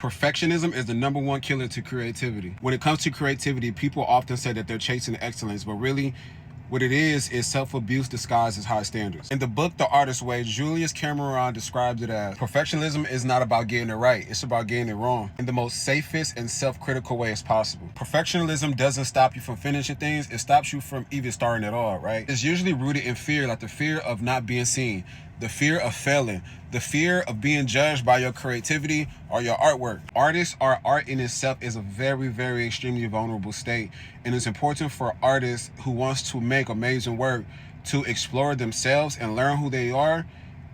Perfectionism is the #1 killer to creativity. When it comes to creativity, people often say that they're chasing excellence, but really what it is self-abuse disguised as high standards. In the book, The Artist's Way, Julius Cameron describes it as, perfectionism is not about getting it right, it's about getting it wrong in the most safest and self-critical way as possible. Perfectionism doesn't stop you from finishing things, it stops you from even starting at all, right? It's usually rooted in fear, like the fear of not being seen, the fear of failing, the fear of being judged by your creativity or your artwork. Artists or art in itself is a very, very extremely vulnerable state. And it's important for artists who wants to make amazing work to explore themselves and learn who they are,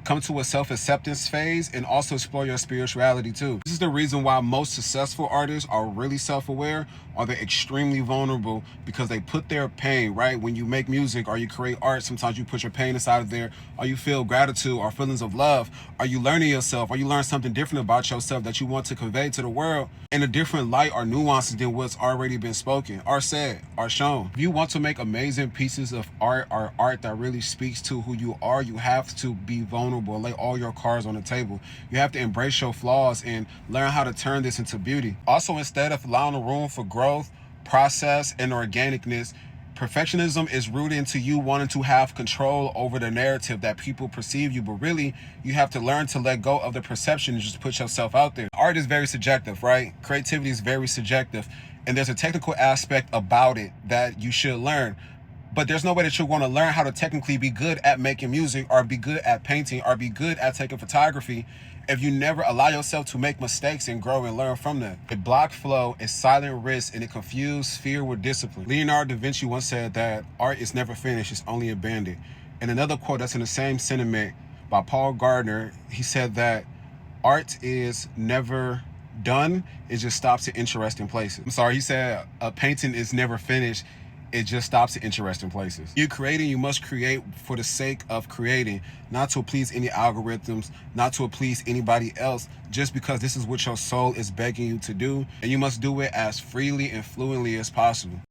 come to a self-acceptance phase, and also explore your spirituality too. This is the reason why most successful artists are really self-aware, or they're extremely vulnerable, because they put their pain, right? When you make music or you create art, sometimes you put your pain inside of there, or you feel gratitude or feelings of love. Are you learning yourself? Or you learn something different about yourself that you want to convey to the world in a different light or nuances than what's already been spoken or said or shown. If you want to make amazing pieces of art or art that really speaks to who you are, you have to be vulnerable, lay all your cards on the table. You have to embrace your flaws and learn how to turn this into beauty. Also, instead of allowing the room for growth, process, and organicness, perfectionism is rooted into you wanting to have control over the narrative that people perceive you, but really you have to learn to let go of the perception and just put yourself out there. Art is very subjective, right? Creativity is very subjective, and there's a technical aspect about it that you should learn. But there's no way that you're going to learn how to technically be good at making music or be good at painting or be good at taking photography if you never allow yourself to make mistakes and grow and learn from them. It blocked flow, it silent risk, and it confused fear with discipline. Leonardo da Vinci once said that art is never finished, it's only abandoned. And another quote that's in the same sentiment by Paul Gardner, he said that art is never done, it just stops at interesting places. I'm sorry, he said a painting is never finished, it just stops at interesting places. You're creating, you must create for the sake of creating, not to please any algorithms, not to please anybody else, just because this is what your soul is begging you to do, and you must do it as freely and fluently as possible.